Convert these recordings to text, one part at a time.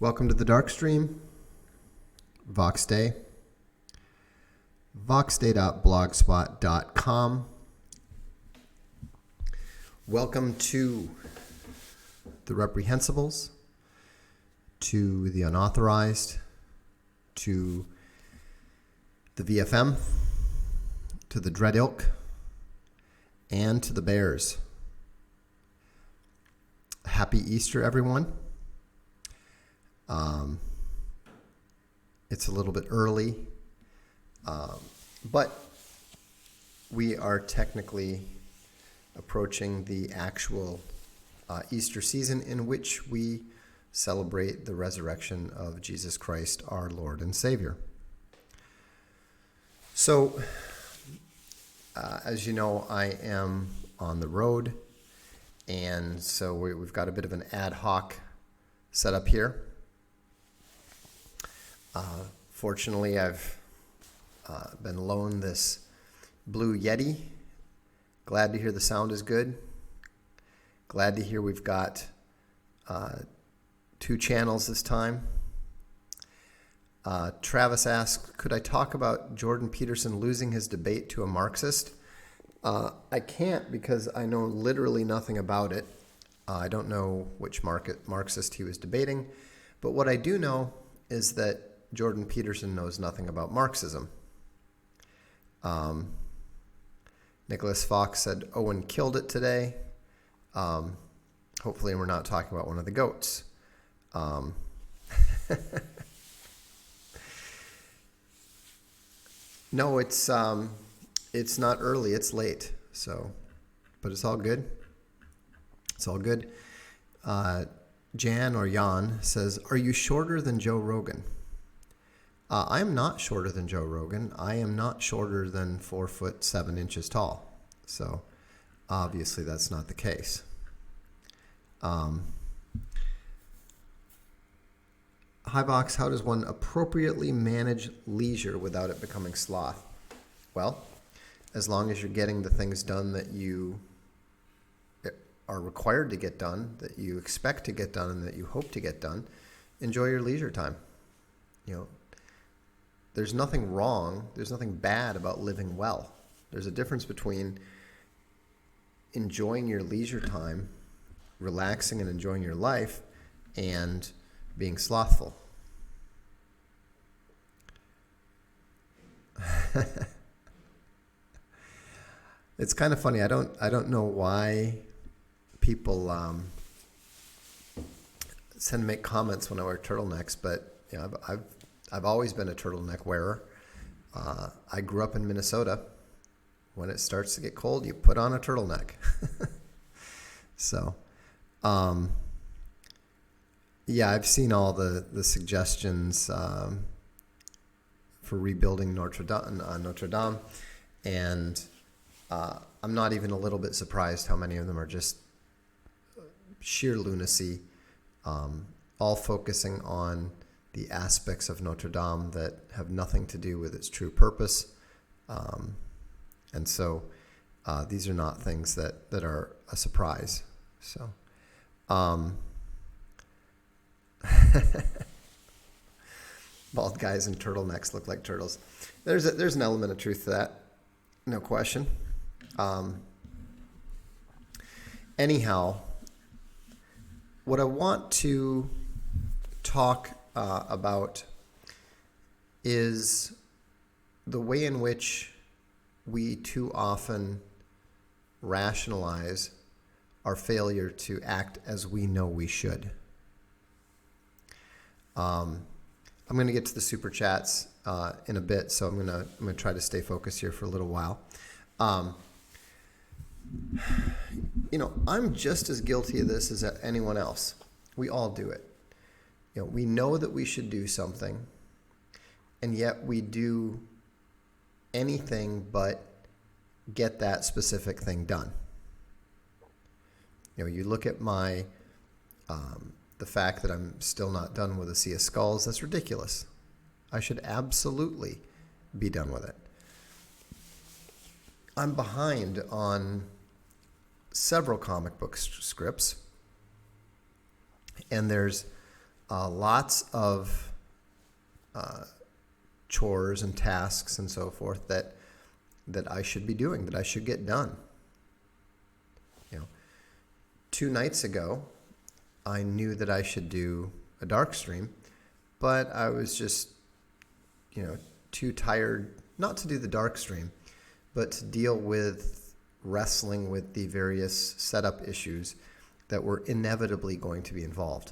Welcome to the Darkstream, Vox Day, voxday.blogspot.com. Welcome to the reprehensibles, to the unauthorized, to the VFM, to the Dread Ilk, and to the Bears. Happy Easter, everyone. It's a little bit early, but we are technically approaching the actual Easter season in which we celebrate the resurrection of Jesus Christ, our Lord and Savior. So, as you know, I am on the road, and so we've got a bit of an ad hoc setup here. Fortunately, I've been loaned this Blue Yeti. Glad to hear the sound is good. Glad to hear we've got 2 channels this time. Travis asks, could I talk about Jordan Peterson losing his debate to a Marxist? I can't because I know literally nothing about it. I don't know which Marxist he was debating, but what I do know is that Jordan Peterson knows nothing about Marxism. Nicholas Fox said Owen killed it today. Hopefully we're not talking about one of the goats. No, it's not early, it's late. So, but it's all good. It's all good. Jan or Jan says, are you shorter than Joe Rogan? I am not shorter than Joe Rogan. I am not shorter than 4 foot 7 inches tall. So obviously that's not the case. Hi Vox, how does one appropriately manage leisure without it becoming sloth? Well, as long as you're getting the things done that you are required to get done, that you expect to get done, and that you hope to get done, enjoy your leisure time. You know, there's nothing wrong, there's nothing bad about living well. There's a difference between enjoying your leisure time, relaxing and enjoying your life, and being slothful. It's kind of funny. I don't know why people tend to make comments when I wear turtlenecks, but you know, I've always been a turtleneck wearer. I grew up in Minnesota. When it starts to get cold, you put on a turtleneck. So, yeah, I've seen all the suggestions for rebuilding Notre Dame, and I'm not even a little bit surprised how many of them are just sheer lunacy, all focusing on the aspects of Notre Dame that have nothing to do with its true purpose. And so these are not things that are a surprise. So, bald guys in turtlenecks look like turtles. There's an element of truth to that, no question. Anyhow, what I want to talk about is the way in which we too often rationalize our failure to act as we know we should. I'm going to get to the super chats in a bit, so I'm going to try to stay focused here for a little while. You know, I'm just as guilty of this as anyone else. We all do it. You know, we know that we should do something, and yet we do anything but get that specific thing done. You know, you look at my the fact that I'm still not done with A Sea of Skulls. That's ridiculous. I should absolutely be done with it. I'm behind on several comic book scripts, and there's lots of chores and tasks and so forth that I should be doing, that I should get done. 2 nights ago, I knew that I should do a Darkstream, but I was just, too tired not to do the Darkstream, but to deal with wrestling with the various setup issues that were inevitably going to be involved.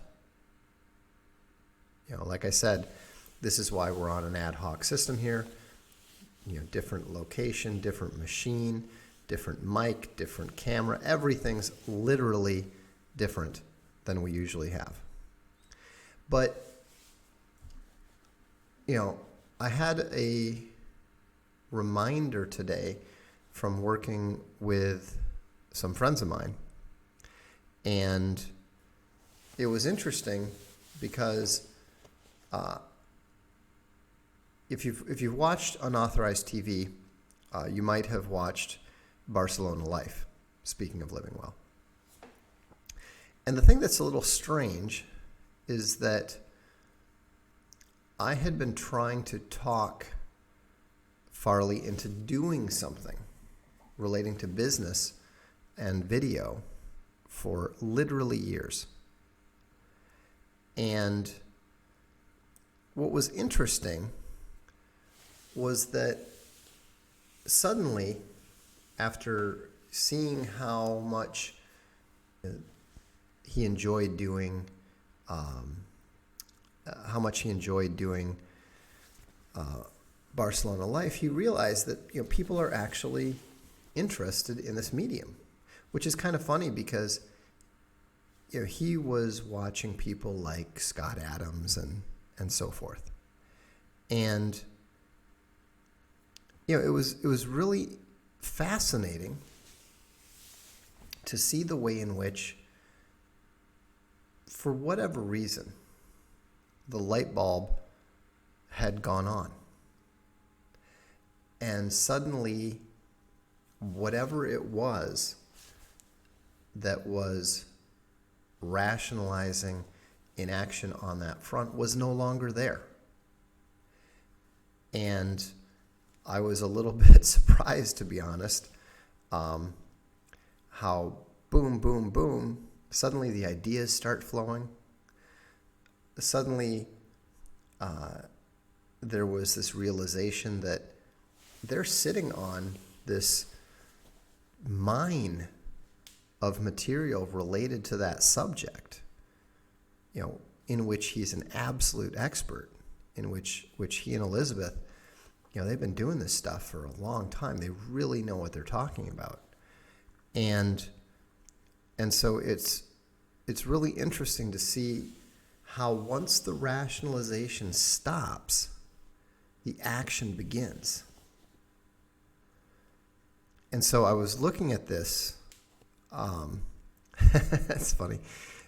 Like I said, this is why we're on an ad hoc system here. Different location, different machine, different mic, different camera. Everything's literally different than we usually have. But, I had a reminder today from working with some friends of mine. And it was interesting because if you've watched unauthorized TV, you might have watched Barcelona Life, speaking of living well. And the thing that's a little strange is that I had been trying to talk Farley into doing something relating to business and video for literally years. And what was interesting was that suddenly, after seeing how much he enjoyed doing, Barcelona Life, he realized that people are actually interested in this medium, which is kind of funny because he was watching people like Scott Adams and so forth, and it was really fascinating to see the way in which, for whatever reason, the light bulb had gone on. And suddenly, whatever it was that was rationalizing inaction on that front was no longer there. And I was a little bit surprised, to be honest, how boom, boom, boom, suddenly the ideas start flowing. Suddenly, there was this realization that they're sitting on this mine of material related to that subject, in which he's an absolute expert, in which he and Elizabeth, they've been doing this stuff for a long time. They really know what they're talking about. And so it's really interesting to see how once the rationalization stops, the action begins. And so I was looking at this. It's funny.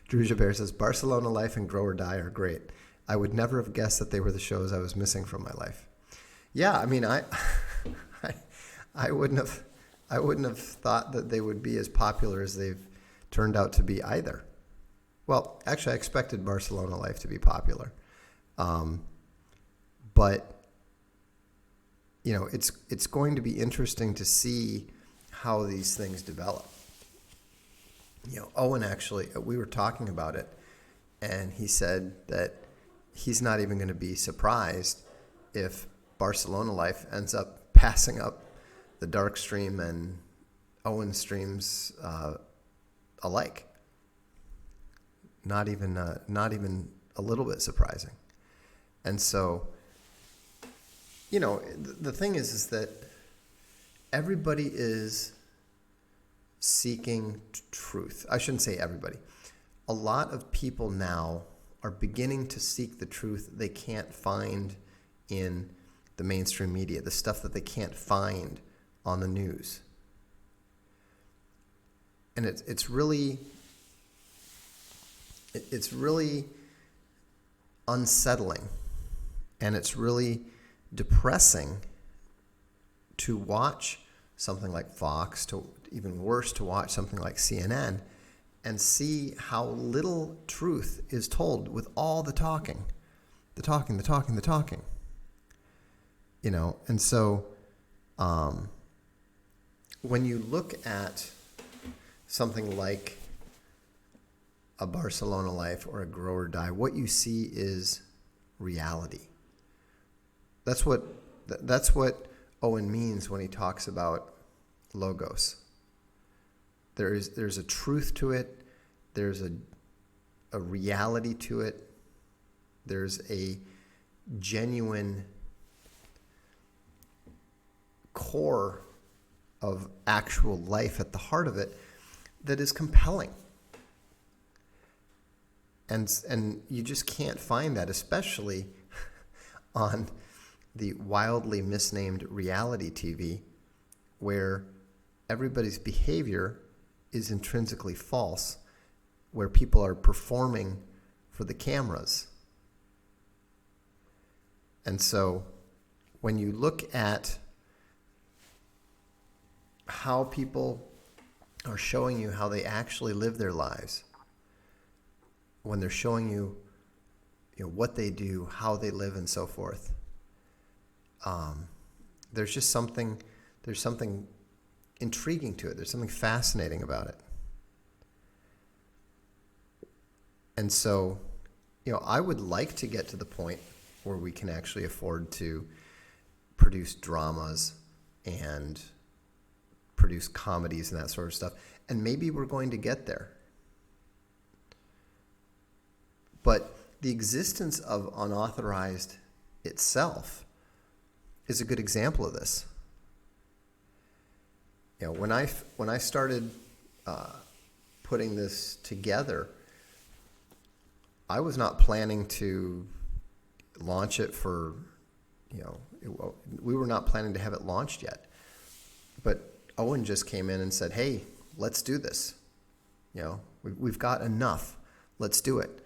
Drew Jabert says, Barcelona Life and Grow or Die are great. I would never have guessed that they were the shows I was missing from my life. Yeah, I mean, I wouldn't have thought that they would be as popular as they've turned out to be either. Well, actually, I expected Barcelona Life to be popular, but it's going to be interesting to see how these things develop. Owen, actually, we were talking about it, and he said that he's not even going to be surprised if Barcelona Life ends up passing up the Darkstream and Owen streams alike. Not even a little bit surprising. And so, the thing is that everybody is seeking truth. I shouldn't say everybody. A lot of people now are beginning to seek the truth they can't find in the mainstream media, the stuff that they can't find on the news. And it's really unsettling, and it's really depressing to watch something like Fox, to even worse, to watch something like CNN, and see how little truth is told with all the talking. The talking, the talking, the talking. And so when you look at something like a Barcelona Life or a Grow or Die, what you see is reality. That's what Owen means when he talks about logos. There's a truth to it. There's a reality to it. There's a genuine core of actual life at the heart of it that is compelling. And you just can't find that, especially on the wildly misnamed reality TV, where everybody's behavior is intrinsically false, where people are performing for the cameras. And so when you look at how people are showing you how they actually live their lives, when they're showing you, what they do, how they live, and so forth, there's something intriguing to it. There's something fascinating about it. And so, I would like to get to the point where we can actually afford to produce dramas and produce comedies and that sort of stuff. And maybe we're going to get there. But the existence of unauthorized itself is a good example of this. When I started putting this together, I was not planning to launch it for, we were not planning to have it launched yet. But Owen just came in and said, hey, let's do this. We've got enough. Let's do it.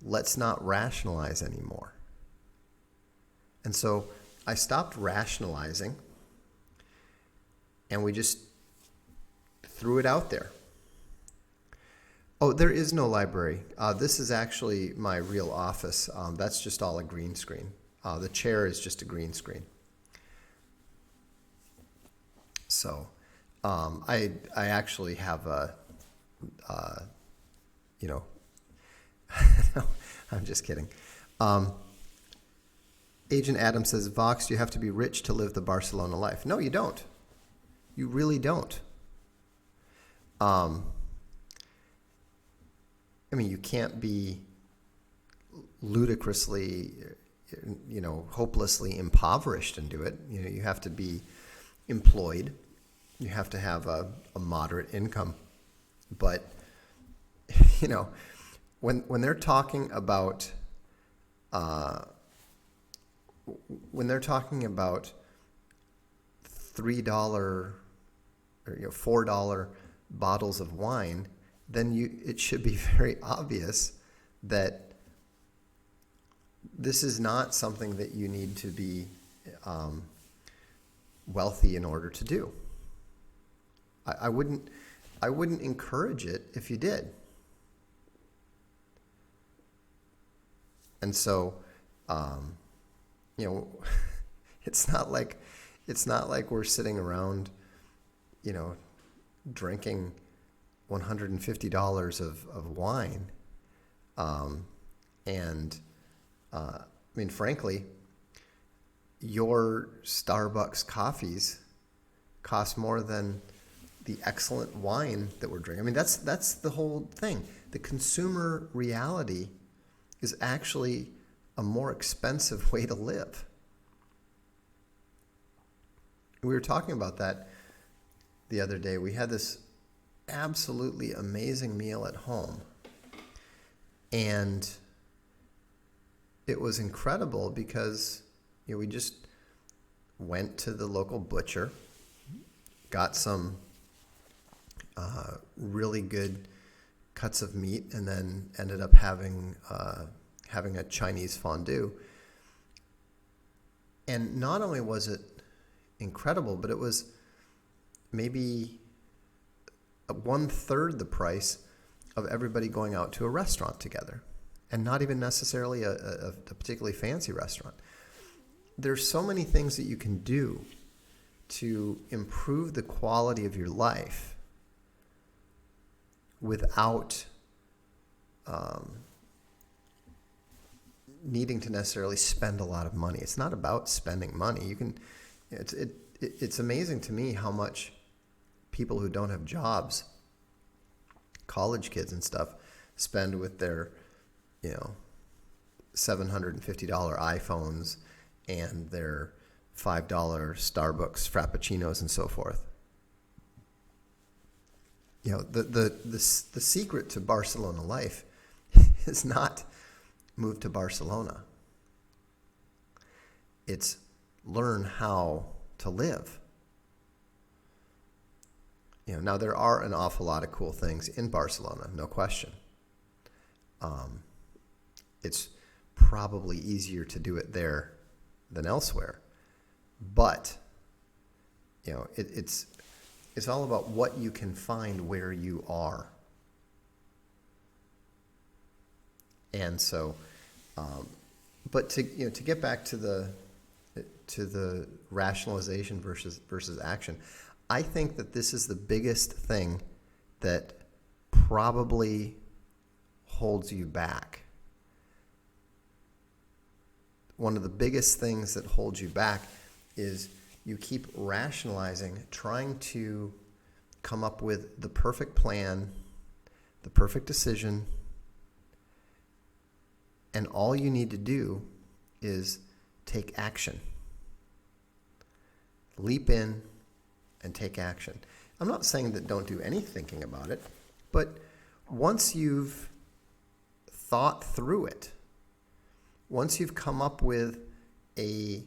Let's not rationalize anymore. And so I stopped rationalizing, and we just threw it out there. Oh, there is no library. This is actually my real office. That's just all a green screen. The chair is just a green screen. So I actually have I'm just kidding. Agent Adam says, Vox, you have to be rich to live the Barcelona life. No, you don't. You really don't. You can't be ludicrously, hopelessly impoverished and do it. You have to be employed. You have to have a moderate income. But, when they're talking about $3 or $4 bottles of wine, then it should be very obvious that this is not something that you need to be wealthy in order to do. I wouldn't encourage it if you did. And so, it's not like we're sitting around, drinking $150 of wine. Frankly, your Starbucks coffees cost more than the excellent wine that we're drinking. That's the whole thing. The consumer reality is actually a more expensive way to live. We were talking about that the other day. We had this absolutely amazing meal at home, and it was incredible because we just went to the local butcher, got some really good cuts of meat, and then ended up having a Chinese fondue. And not only was it incredible, but it was maybe 1/3 the price of everybody going out to a restaurant together, and not even necessarily a particularly fancy restaurant. There's so many things that you can do to improve the quality of your life without needing to necessarily spend a lot of money. It's not about spending money. You can, it's amazing to me how much people who don't have jobs, college kids and stuff, spend with their, $750 iPhones and their $5 Starbucks Frappuccinos and so forth. The secret to Barcelona life is not move to Barcelona. It's learn how to live. Now there are an awful lot of cool things in Barcelona, no question. It's probably easier to do it there than elsewhere. But, it's all about what you can find where you are. And so, but to get back to the rationalization versus action, I think that this is the biggest thing that probably holds you back. One of the biggest things that holds you back is you keep rationalizing, trying to come up with the perfect plan, the perfect decision, and all you need to do is take action. Leap in and take action. I'm not saying that don't do any thinking about it, but once you've thought through it, once you've come up with a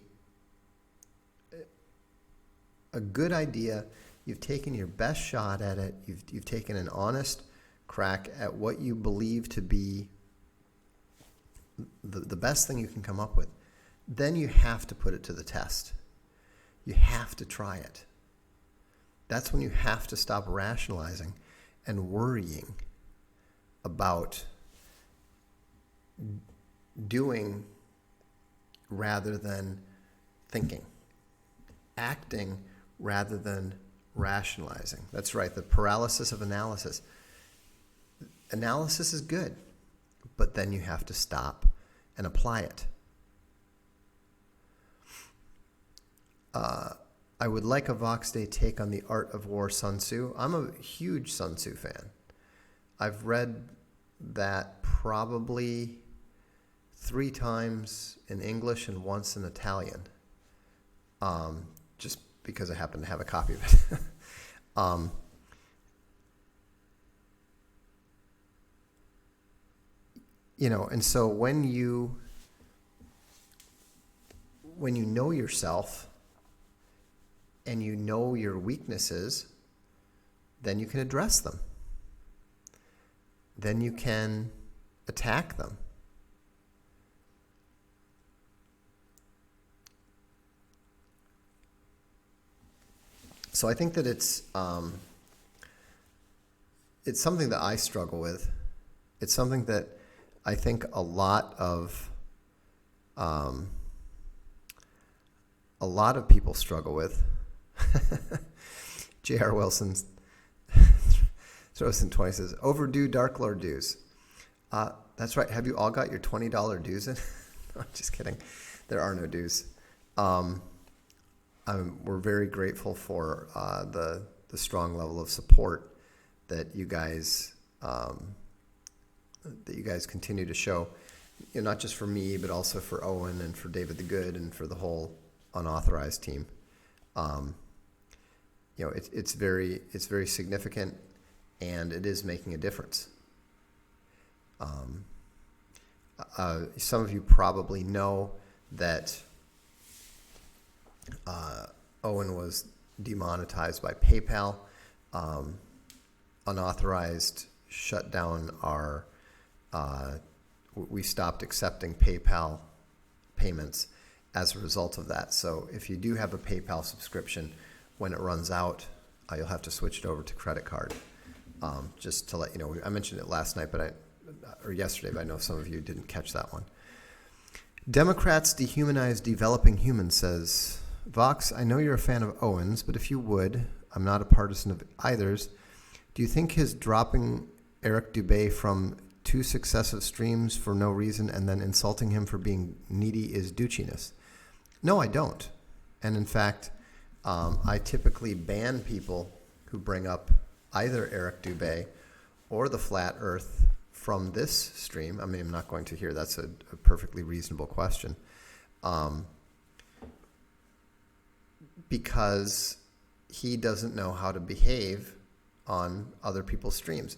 good idea, you've taken your best shot at it, you've taken an honest crack at what you believe to be the best thing you can come up with, then you have to put it to the test. You have to try it. That's when you have to stop rationalizing and worrying about doing rather than thinking, acting rather than rationalizing. That's right, the paralysis of analysis. Analysis is good, but then you have to stop and apply it. I would like a Vox Day take on The Art of War, Sun Tzu. I'm a huge Sun Tzu fan. I've read that probably 3 times in English and once in Italian, just because I happen to have a copy of it. And so when you know yourself and you know your weaknesses, then you can address them. Then you can attack them. So I think that it's something that I struggle with. It's something that I think a lot of people struggle with. J.R. Wilson throws in 20, says, overdue Dark Lord dues. That's right. Have you all got your $20 dues in? No, I'm just kidding. There are no dues. We're very grateful for the strong level of support that you guys continue to show. Not just for me, but also for Owen and for David the Good and for the whole unauthorized team. It's very significant, and it is making a difference. Some of you probably know that Owen was demonetized by PayPal. Unauthorized shut down our. We stopped accepting PayPal payments as a result of that. So if you do have a PayPal subscription, when it runs out, you'll have to switch it over to credit card. Just to let you know, I mentioned it last night, or yesterday, but I know some of you didn't catch that one. Democrats dehumanize developing humans, says Vox. I know you're a fan of Owens, but if you would, I'm not a partisan of either's. Do you think his dropping Eric Dubé from 2 successive streams for no reason and then insulting him for being needy is douchiness? No, I don't. And in fact, I typically ban people who bring up either Eric Dubé or the flat earth from this stream. I mean, I'm not going to here. That's a perfectly reasonable question. Because he doesn't know how to behave on other people's streams.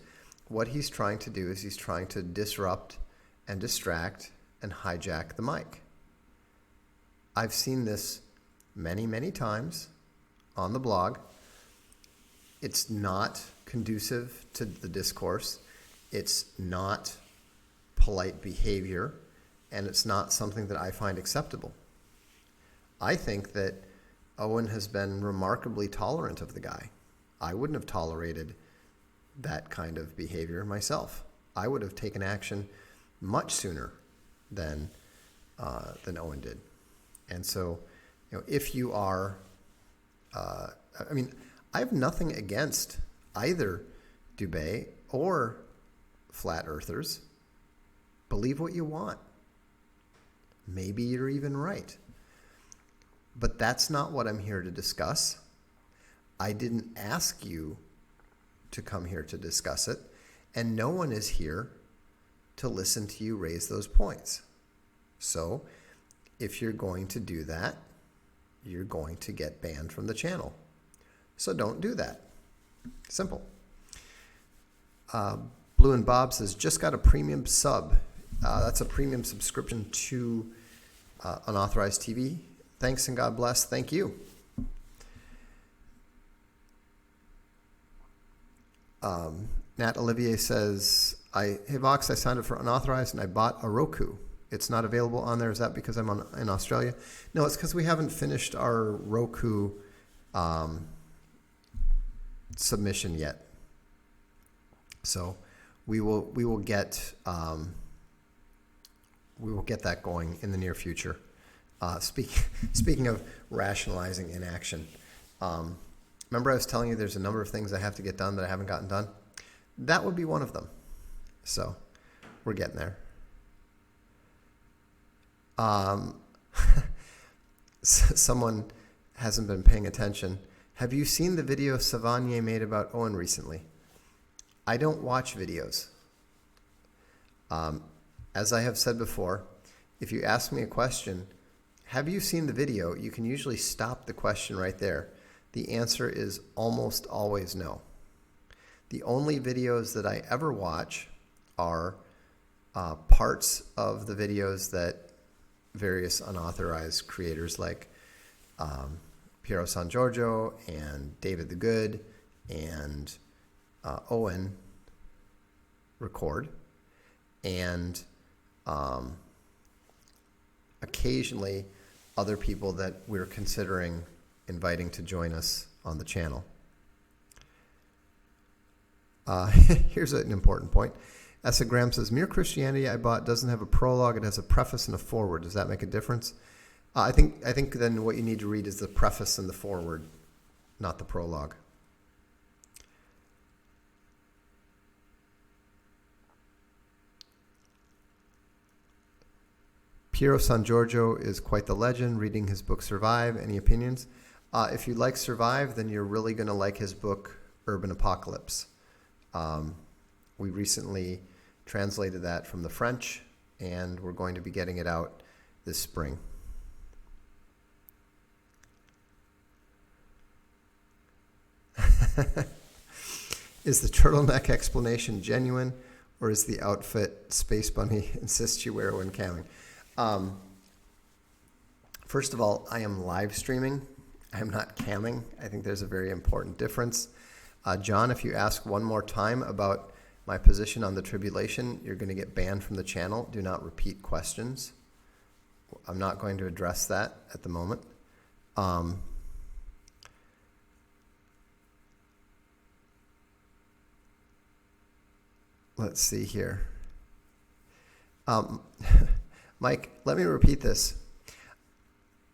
What he's trying to do is he's trying to disrupt and distract and hijack the mic. I've seen this many, many times on the blog. It's not conducive to the discourse. It's not polite behavior, and it's not something that I find acceptable. I think that Owen has been remarkably tolerant of the guy. I wouldn't have tolerated that kind of behavior myself. I would have taken action much sooner than Owen did. And so, if you are, I have nothing against either Dubé or flat earthers. Believe what you want. Maybe you're even right. But that's not what I'm here to discuss. I didn't ask you to come here to discuss it, and no one is here to listen to you raise those points. So, if you're going to do that, you're going to get banned from the channel. So don't do that. Simple. Blue and Bob says, just got a premium sub. That's a premium subscription to Unauthorized TV. Thanks and God bless. Thank you. Nat Olivier says, hey Vox, I signed up for Unauthorized and I bought a Roku. It's not available on there. Is that because I'm in Australia? No, it's because we haven't finished our Roku submission yet. So we will get that going in the near future. Speaking of rationalizing inaction, remember I was telling you there's a number of things I have to get done that I haven't gotten done? That would be one of them. So we're getting there. Someone hasn't been paying attention. Have you seen the video Savanier made about Owen recently? I don't watch videos. As I have said before, if you ask me a question, have you seen the video? You can usually stop the question right there. The answer is almost always no. The only videos that I ever watch are parts of the videos that various unauthorized creators like Piero San Giorgio and David the Good and Owen record, and occasionally other people that we're considering inviting to join us on the channel. Here's an important point. Essa Graham says, Mere Christianity I bought doesn't have a prologue. It has a preface and a foreword. Does that make a difference? I think then what you need to read is the preface and the foreword, not the prologue. Piero San Giorgio is quite the legend. Reading his book Survive. Any opinions? If you like Survive, then you're really going to like his book Urban Apocalypse. We recently translated that from the French, and we're going to be getting it out this spring. Is the turtleneck explanation genuine, or is the outfit Space Bunny insists you wear when camming? First of all, I am live streaming. I'm not camming. I think there's a very important difference. John, if you ask one more time about my position on the tribulation, you're going to get banned from the channel. Do not repeat questions. I'm not going to address that at the moment. let's see here. Mike, let me repeat this.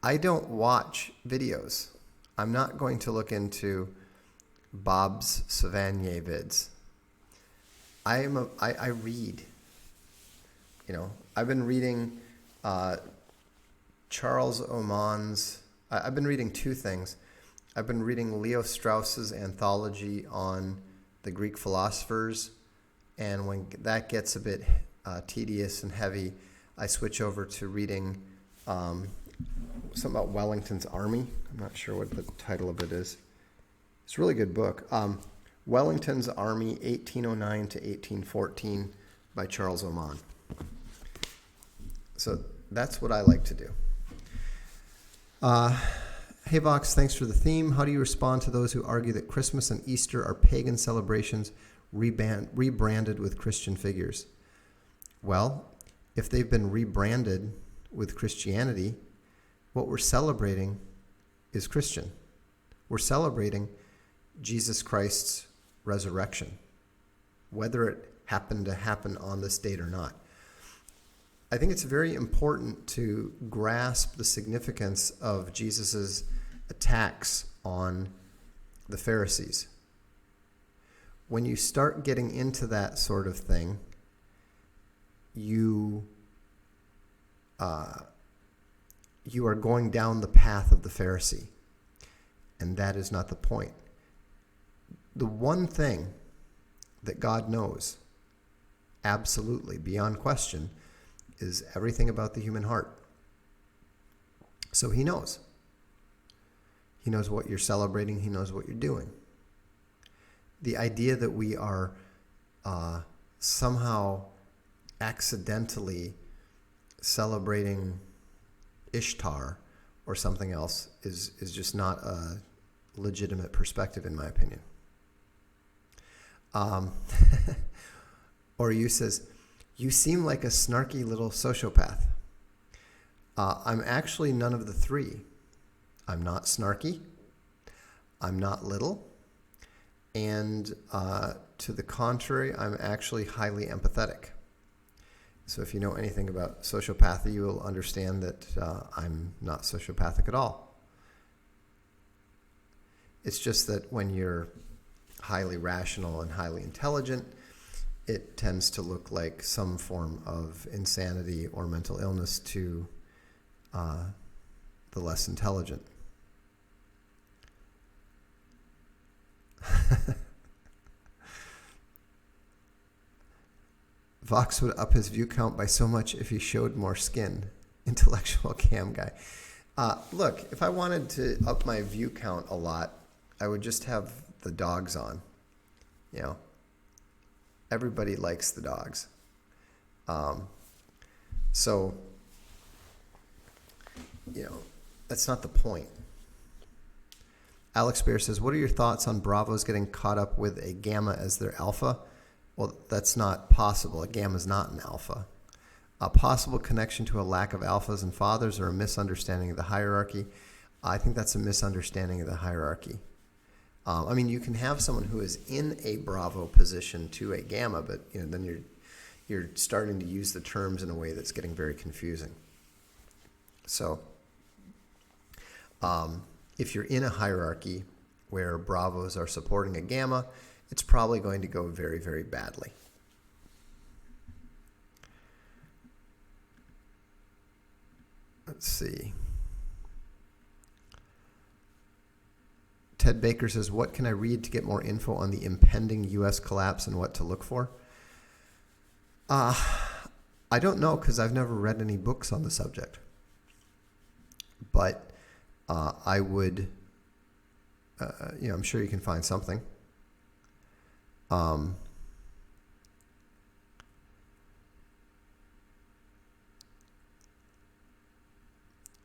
I don't watch videos. I'm not going to look into Bob's Savanier vids. I read. I've been reading Charles Oman's. I've been reading two things. I've been reading Leo Strauss's anthology on the Greek philosophers, and when that gets a bit tedious and heavy, I switch over to reading something about Wellington's Army. I'm not sure what the title of it is. It's a really good book. Wellington's Army, 1809 to 1814 by Charles Oman. So that's what I like to do. Hey Vox, thanks for the theme. How do you respond to those who argue that Christmas and Easter are pagan celebrations rebranded with Christian figures? Well, if they've been rebranded with Christianity, what we're celebrating is Christian. We're celebrating Jesus Christ's resurrection, whether it happened to happen on this date or not. I think it's very important to grasp the significance of Jesus's attacks on the Pharisees. When you start getting into that sort of thing, you are going down the path of the Pharisee, and that is not the point. The one thing that God knows, absolutely, beyond question, is everything about the human heart. So he knows. He knows what you're celebrating. He knows what you're doing. The idea that we are somehow accidentally celebrating Ishtar or something else is just not a legitimate perspective, in my opinion. Or you says, you seem like a snarky little sociopath. I'm actually none of the three. I'm not snarky. I'm not little. And to the contrary, I'm actually highly empathetic. So if you know anything about sociopathy, you will understand that I'm not sociopathic at all. It's just that when you're highly rational and highly intelligent, it tends to look like some form of insanity or mental illness to the less intelligent. Vox would up his view count by so much if he showed more skin. Intellectual cam guy. Look, if I wanted to up my view count a lot, I would just have the dogs on. Everybody likes the dogs. So, that's not the point. Alex Bear says, what are your thoughts on Bravos getting caught up with a gamma as their alpha? Well, that's not possible. A gamma is not an alpha. A possible connection to a lack of alphas and fathers or a misunderstanding of the hierarchy. I think that's a misunderstanding of the hierarchy. You can have someone who is in a Bravo position to a gamma, but then you're starting to use the terms in a way that's getting very confusing. So, if you're in a hierarchy where Bravos are supporting a gamma, it's probably going to go very, very badly. Let's see. Ted Baker says, what can I read to get more info on the impending U.S. collapse and what to look for? I don't know because I've never read any books on the subject. But I would, I'm sure you can find something.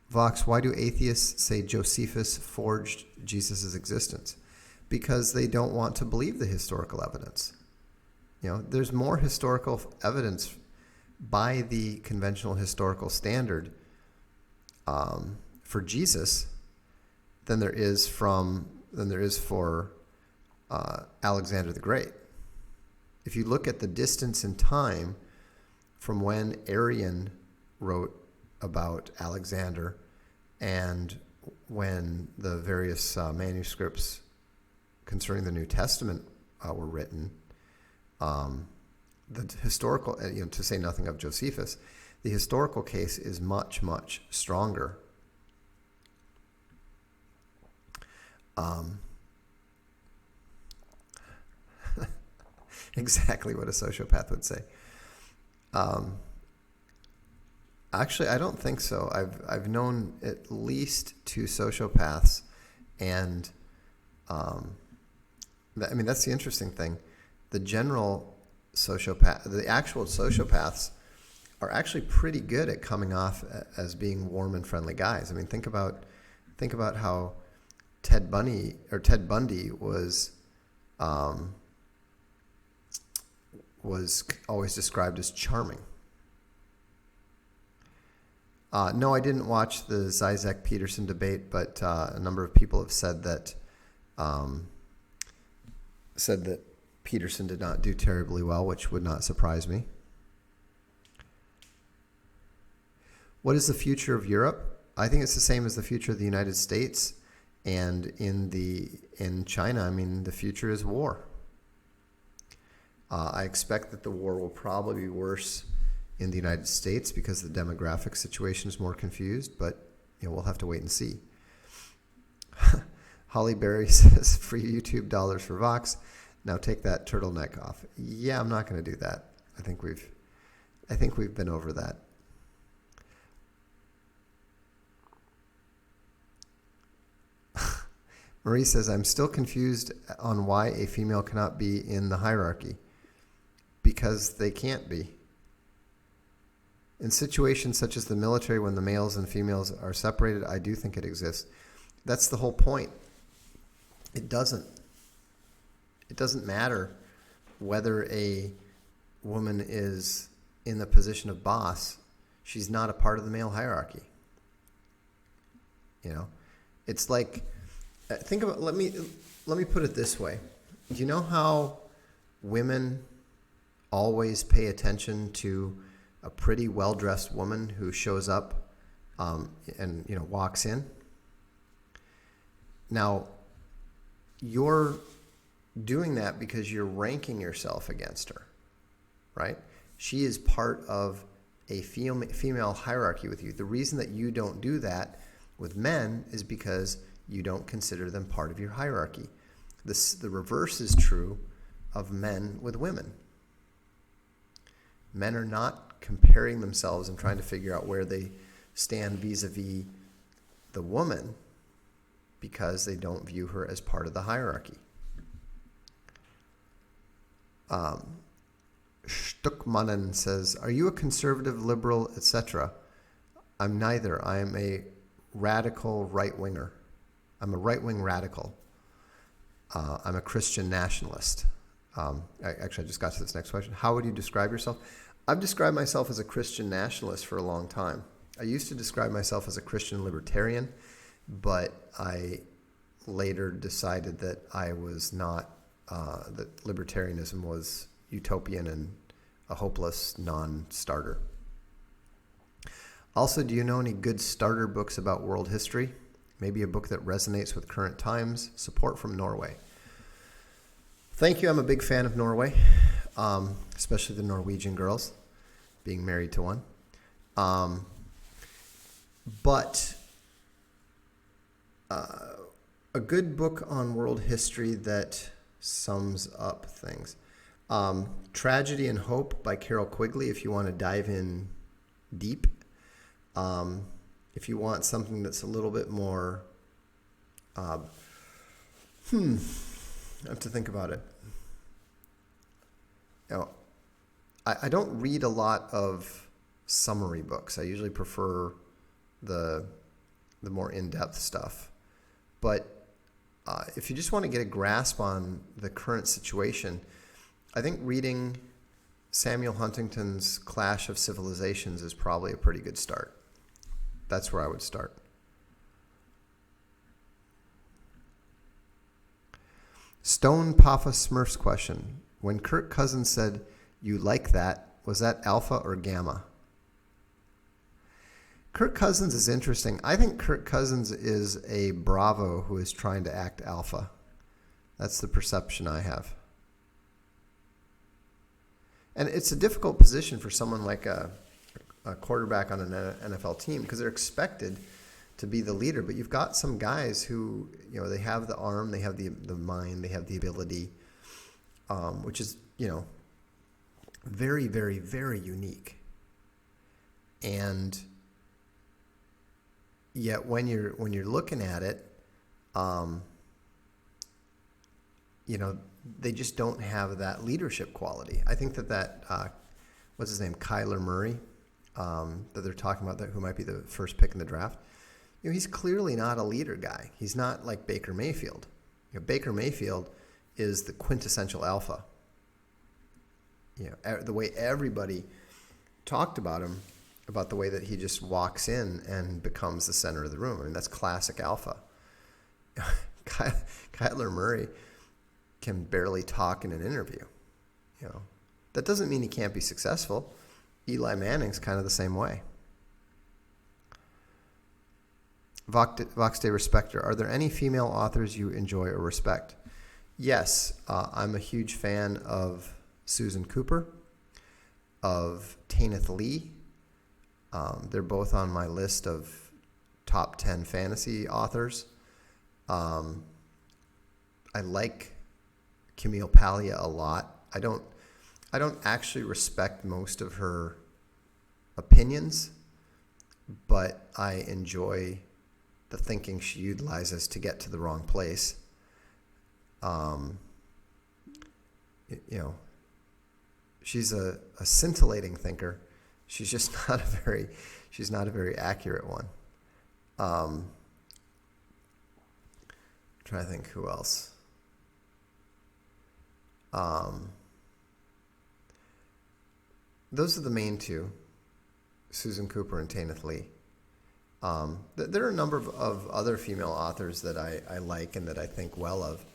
Vox, why do atheists say Josephus forged Jesus' existence? Because they don't want to believe the historical evidence. There's more historical evidence by the conventional historical standard for Jesus than there is for Alexander the Great. if you look at the distance in time from when Arian wrote about Alexander and when the various manuscripts concerning the New Testament were written, the historical, to say nothing of Josephus, the historical case is much, much stronger. Exactly what a sociopath would say. Actually, I don't think so. I've known at least 2 sociopaths, and that's the interesting thing. The actual sociopaths are actually pretty good at coming off as being warm and friendly guys. I mean, think about how Ted Bundy was always described as charming. No, I didn't watch the Zizek-Peterson debate, but a number of people have said that Peterson did not do terribly well, which would not surprise me. What is the future of Europe? I think it's the same as the future of the United States, and in China, the future is war. I expect that the war will probably be worse in the United States because the demographic situation is more confused, but we'll have to wait and see. Holly Berry says, free YouTube dollars for Vox. Now take that turtleneck off. Yeah, I'm not going to do that. I think we've been over that. Marie says, I'm still confused on why a female cannot be in the hierarchy. Because they can't be. In situations such as the military, when the males and females are separated, I do think it exists. That's the whole point. It doesn't matter whether a woman is in the position of boss. She's not a part of the male hierarchy. It's like, think about, let me put it this way. Do you know how women always pay attention to a pretty well-dressed woman who shows up and walks in? Now, you're doing that because you're ranking yourself against her, right? She is part of a female hierarchy with you. The reason that you don't do that with men is because you don't consider them part of your hierarchy. The reverse is true of men with women. Men are not comparing themselves and trying to figure out where they stand vis-a-vis the woman because they don't view her as part of the hierarchy. Stuckmannen says, are you a conservative, liberal, etc.? I'm neither. I am a radical right-winger. I'm a right-wing radical. I'm a Christian nationalist. I just got to this next question. How would you describe yourself? I've described myself as a Christian nationalist for a long time. I used to describe myself as a Christian libertarian, but I later decided that I was not, that libertarianism was utopian and a hopeless non-starter. Also, do you know any good starter books about world history? Maybe a book that resonates with current times. Support from Norway. Thank you. I'm a big fan of Norway, especially the Norwegian girls, being married to one. But a good book on world history that sums up things. Tragedy and Hope by Carol Quigley, if you want to dive in deep. If you want something that's a little bit more, I have to think about it. I don't read a lot of summary books. I usually prefer the more in-depth stuff. But if you just want to get a grasp on the current situation, I think reading Samuel Huntington's Clash of Civilizations is probably a pretty good start. That's where I would start. Stone Papa Smurf's question. When Kirk Cousins said, "You like that," was that alpha or gamma? Kirk Cousins is interesting. I think Kirk Cousins is a Bravo who is trying to act alpha. That's the perception I have. And it's a difficult position for someone like a quarterback on an NFL team because they're expected to be the leader. But you've got some guys who, they have the arm, they have the mind, they have the ability, which is, very, very, very unique. And yet when you're looking at it, they just don't have that leadership quality. I think that what's his name, Kyler Murray, that they're talking about, who might be the first pick in the draft. He's clearly not a leader guy. He's not like Baker Mayfield. Baker Mayfield is the quintessential alpha. The way everybody talked about him, about the way that he just walks in and becomes the center of the room. I mean, that's classic alpha. Kyler Murray can barely talk in an interview. That doesn't mean he can't be successful. Eli Manning's kind of the same way. Vox de Respecter, are there any female authors you enjoy or respect? Yes, I'm a huge fan of Susan Cooper, of Tanith Lee. They're both on my list of top 10 fantasy authors. I like Camille Paglia a lot. I don't actually respect most of her opinions, but I enjoy the thinking she utilizes to get to the wrong place. She's a scintillating thinker. She's just not a very accurate one. I'm trying to think who else. Those are the main two, Susan Cooper and Tanith Lee. There are a number of other female authors that I like and that I think well of.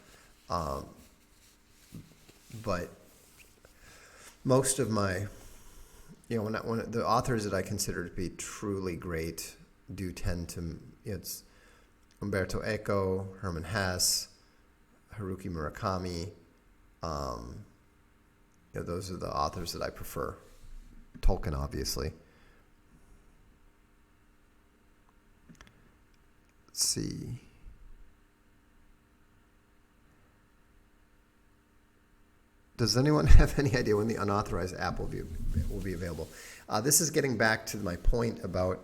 But most of my, when the authors that I consider to be truly great do tend to, it's Umberto Eco, Herman Hesse, Haruki Murakami. Those are the authors that I prefer. Tolkien, obviously. Let's see. Does anyone have any idea when the unauthorized app will be available? This is getting back to my point about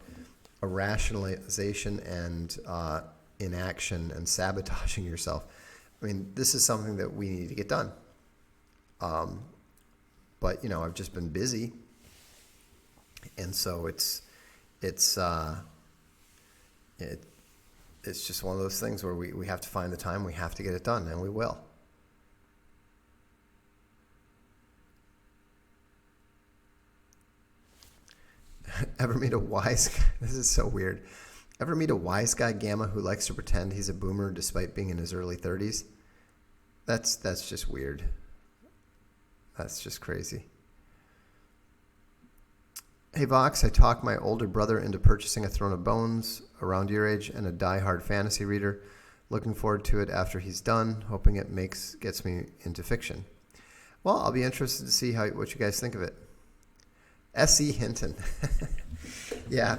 a rationalization and inaction and sabotaging yourself. I mean, this is something that we need to get done. But I've just been busy, and so it's just one of those things where we have to find the time, we have to get it done, and we will. Ever meet a wise guy? This is so weird. Ever meet a wise guy, Gamma, who likes to pretend he's a boomer despite being in his early 30s? That's just weird. That's just crazy. Hey, Vox, I talked my older brother into purchasing A Throne of Bones around your age and a die-hard fantasy reader. Looking forward to it after he's done, hoping it gets me into fiction. Well, I'll be interested to see what you guys think of it. S.E. Hinton. Yeah.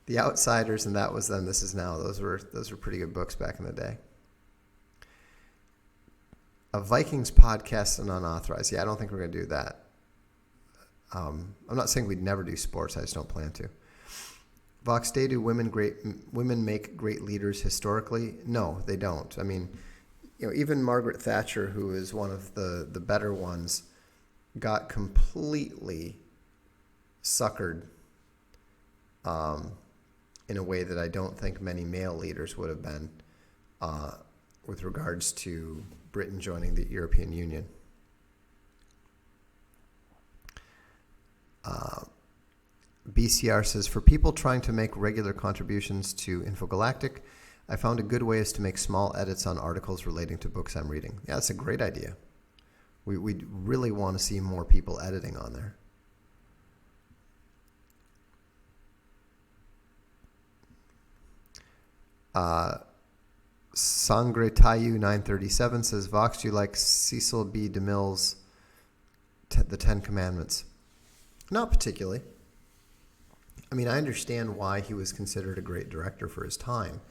The Outsiders and That Was Then, This Is Now. Those were pretty good books back in the day. A Vikings podcast and unauthorized. Yeah, I don't think we're going to do that. I'm not saying we'd never do sports. I just don't plan to. Vox Day, do women make great leaders historically? No, they don't. I mean, even Margaret Thatcher, who is one of the better ones, got completely suckered in a way that I don't think many male leaders would have been with regards to Britain joining the European Union. BCR says, for people trying to make regular contributions to Infogalactic, I found a good way is to make small edits on articles relating to books I'm reading. Yeah, that's a great idea. We really want to see more people editing on there. Sangre Tayu 937 says, Vox, do you like Cecil B. DeMille's The Ten Commandments? Not particularly. I mean, I understand why he was considered a great director for his time,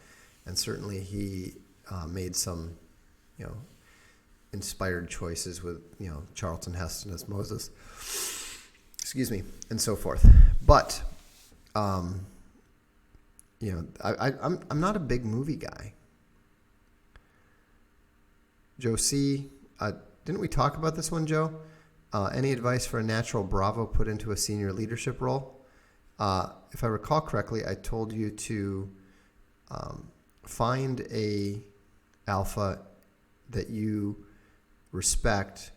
and certainly he made some, inspired choices with, Charlton Heston as Moses, and so forth. But, I'm not a big movie guy. Joe C., didn't we talk about this one, Joe? Any advice for a natural Bravo put into a senior leadership role? If I recall correctly, I told you to find a alpha that you respect,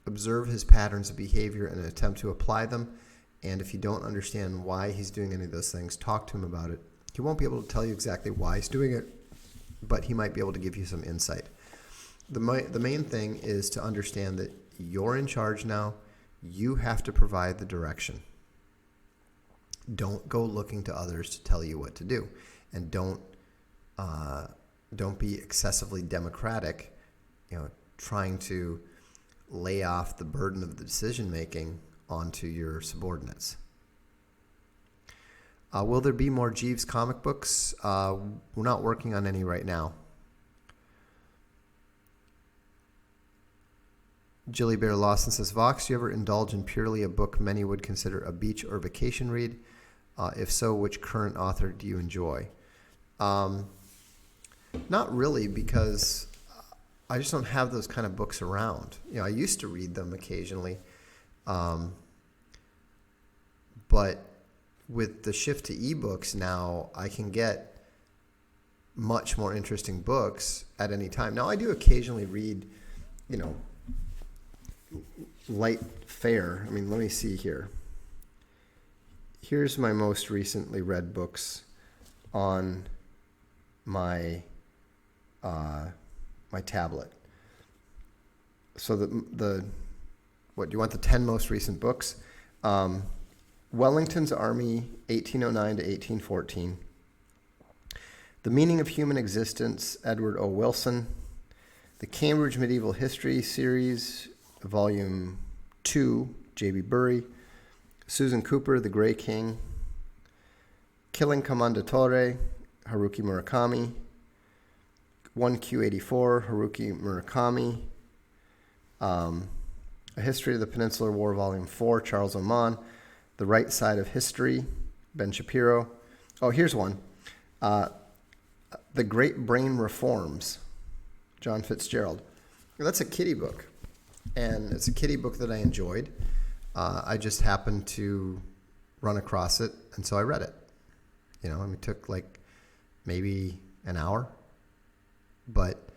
observe his patterns of behavior and attempt to apply them. And if you don't understand why he's doing any of those things, talk to him about it. He won't be able to tell you exactly why he's doing it, but he might be able to give you some insight. The main thing is to understand that you're in charge now. You have to provide the direction. Don't go looking to others to tell you what to do, and don't be excessively democratic, trying to lay off the burden of the decision making onto your subordinates. Will there be more Jeeves comic books? We're not working on any right now. Jilly Bear Lawson says, Vox, do you ever indulge in purely a book many would consider a beach or vacation read? If so, which current author do you enjoy? Not really, because I just don't have those kind of books around. I used to read them occasionally. But with the shift to ebooks now, I can get much more interesting books at any time. Now, I do occasionally read, light fare. I mean, let me see here. Here's my most recently read books on my my tablet. So what do you want? The 10 most recent books? Wellington's Army, 1809 to 1814. The Meaning of Human Existence, Edward O. Wilson. The Cambridge Medieval History Series, Volume 2, J.B. Bury. Susan Cooper, The Grey King. Killing Commendatore, Haruki Murakami. 1Q84, Haruki Murakami. A History of the Peninsular War, Volume 4, Charles Oman. The Right Side of History, Ben Shapiro. Oh, here's one. The Great Brain Reforms, John Fitzgerald. That's a kiddie book, and it's a kiddie book that I enjoyed. I just happened to run across it, and so I read it. It took like maybe an hour, but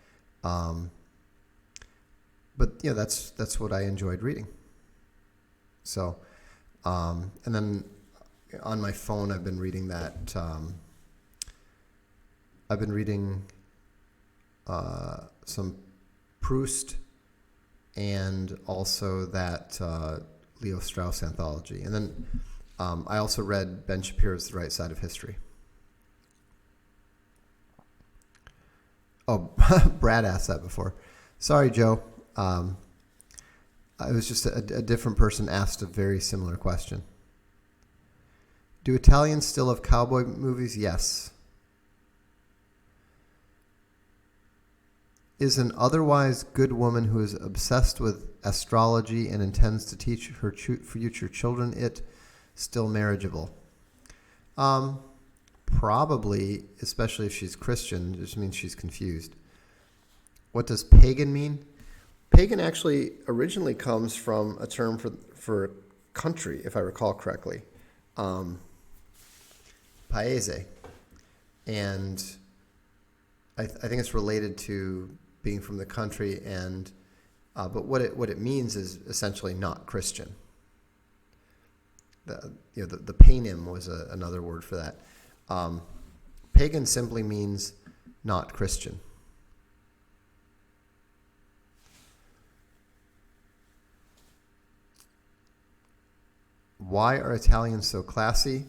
that's what I enjoyed reading. So, and then on my phone, I've been reading that. I've been reading some Proust and also that Leo Strauss anthology. And then I also read Ben Shapiro's The Right Side of History. Oh, Brad asked that before. Sorry, Joe. It was just a different person asked a very similar question. Do Italians still have cowboy movies? Yes. Is an otherwise good woman who is obsessed with astrology and intends to teach her future children it still marriageable? Probably, especially if she's Christian, it just means she's confused. What does pagan mean? Pagan actually originally comes from a term for country, if I recall correctly. Paese. And I think it's related to being from the country, and but what it means is essentially not Christian. The painim was another word for that. Pagan simply means not Christian. Why are Italians so classy?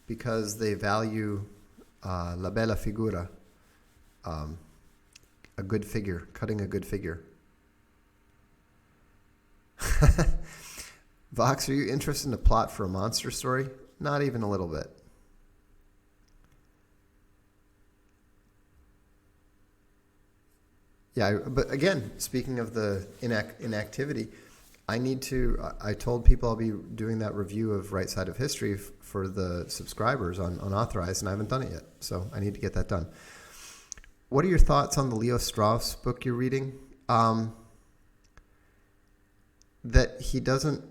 Because they value la bella figura, a good figure, cutting a good figure. Vox, are you interested in a plot for a monster story? Not even a little bit. Yeah, but again, speaking of the inactivity, I told people I'll be doing that review of Right Side of History for the subscribers on Unauthorized, and I haven't done it yet. So I need to get that done. What are your thoughts on the Leo Strauss book you're reading? That he doesn't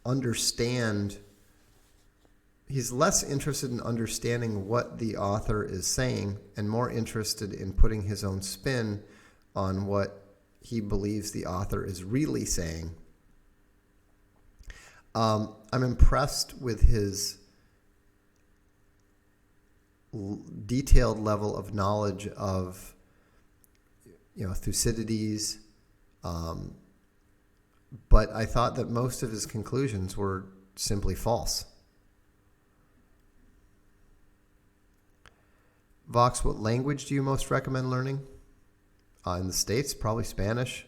understand. He's less interested in understanding what the author is saying and more interested in putting his own spin on what he believes the author is really saying. I'm impressed with his detailed level of knowledge of, Thucydides, but I thought that most of his conclusions were simply false. Vox, what language do you most recommend learning? In the States, probably Spanish.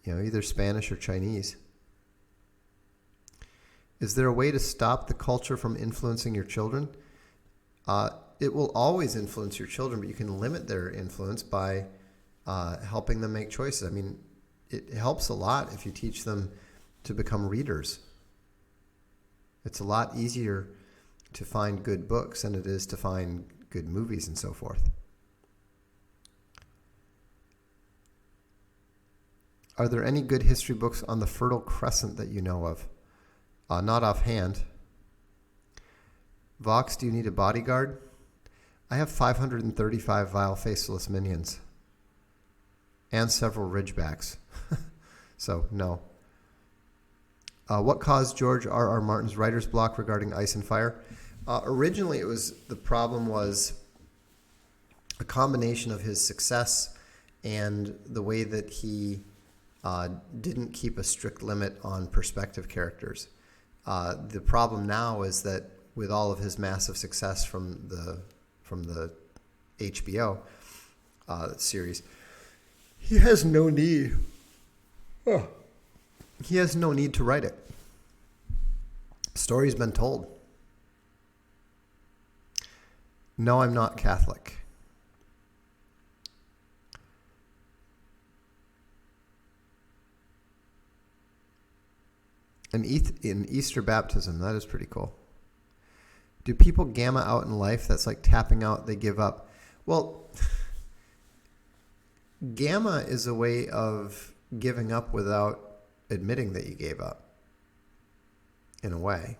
Either Spanish or Chinese. Is there a way to stop the culture from influencing your children? It will always influence your children, but you can limit their influence by helping them make choices. I mean, it helps a lot if you teach them to become readers. It's a lot easier to find good books than it is to find good movies and so forth. Are there any good history books on the Fertile Crescent that you know of? Not offhand. Vox, do you need a bodyguard? I have 535 vile faceless minions. And several ridgebacks. So, no. What caused George R.R. Martin's writer's block regarding Ice and Fire? Originally, the problem was a combination of his success and the way that he didn't keep a strict limit on perspective characters. The problem now is that with all of his massive success from the HBO series, he has no need. He has no need to write it. Story's been told. No, I'm not Catholic. In Easter baptism, that is pretty cool. Do people gamma out in life? That's like tapping out, they give up. Well, gamma is a way of giving up without admitting that you gave up, in a way.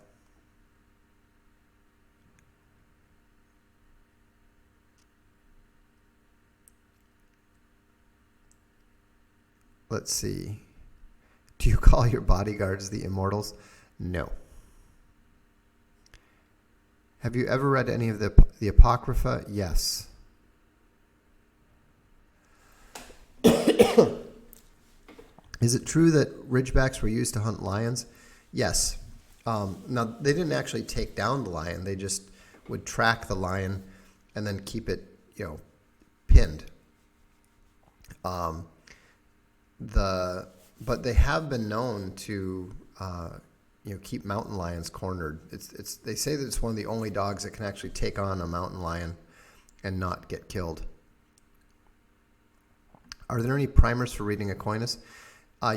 Let's see. Do you call your bodyguards the Immortals? No. Have you ever read any of the Apocrypha? Yes. Is it true that ridgebacks were used to hunt lions? Yes. Now, they didn't actually take down the lion. They just would track the lion and then keep it, pinned. But they have been known to, keep mountain lions cornered. They say that it's one of the only dogs that can actually take on a mountain lion and not get killed. Are there any primers for reading Aquinas?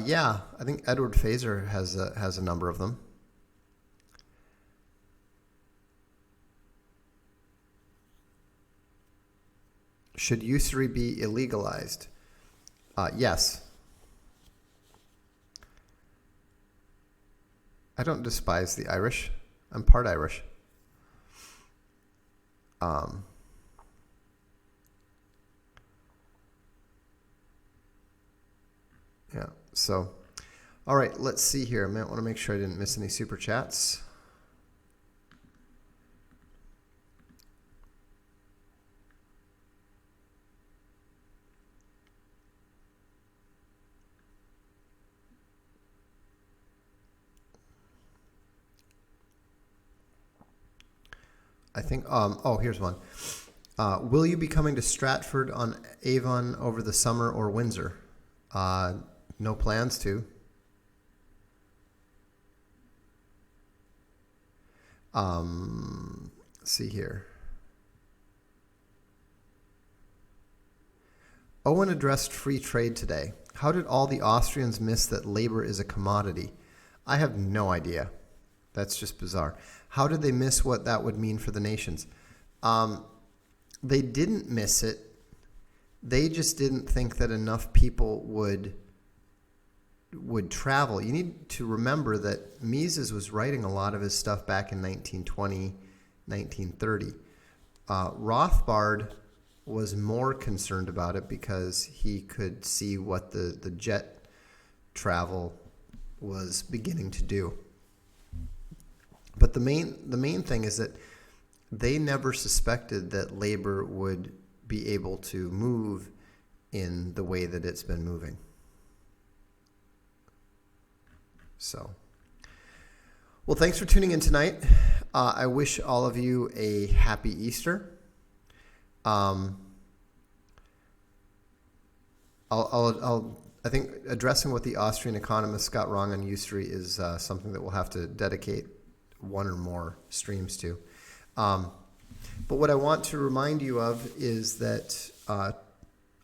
Yeah, I think Edward Fazer has a number of them. Should usury be illegalized? Yes. I don't despise the Irish. I'm part Irish. Yeah, so, all right, let's see here. I might want to make sure I didn't miss any super chats. I think, here's one. Will you be coming to Stratford on Avon over the summer or Windsor? No plans to. Let's see here. Owen addressed free trade today. How did all the Austrians miss that labor is a commodity? I have no idea. That's just bizarre. How did they miss what that would mean for the nations? They didn't miss it. They just didn't think that enough people would travel. You need to remember that Mises was writing a lot of his stuff back in 1920, 1930. Rothbard was more concerned about it because he could see what the jet travel was beginning to do. But the main thing is that they never suspected that labor would be able to move in the way that it's been moving. So, well, thanks for tuning in tonight. I wish all of you a happy Easter. I think addressing what the Austrian economists got wrong on usury is something that we'll have to dedicate one or more streams to. But what I want to remind you of is that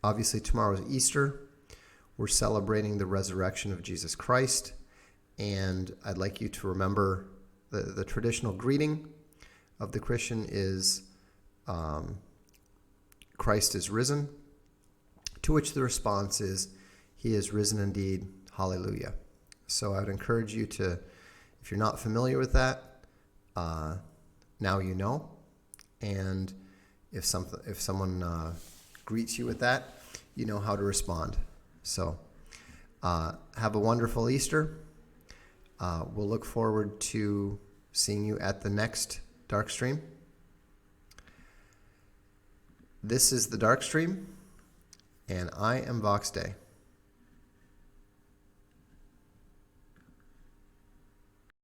obviously tomorrow is Easter. We're celebrating the resurrection of Jesus Christ. And I'd like you to remember the traditional greeting of the Christian is Christ is risen, to which the response is, He is risen indeed, hallelujah. So I would encourage you to, if you're not familiar with that, now you know. And if someone greets you with that, you know how to respond. So have a wonderful Easter. We'll look forward to seeing you at the next Darkstream. This is the Darkstream, and I am Vox Day.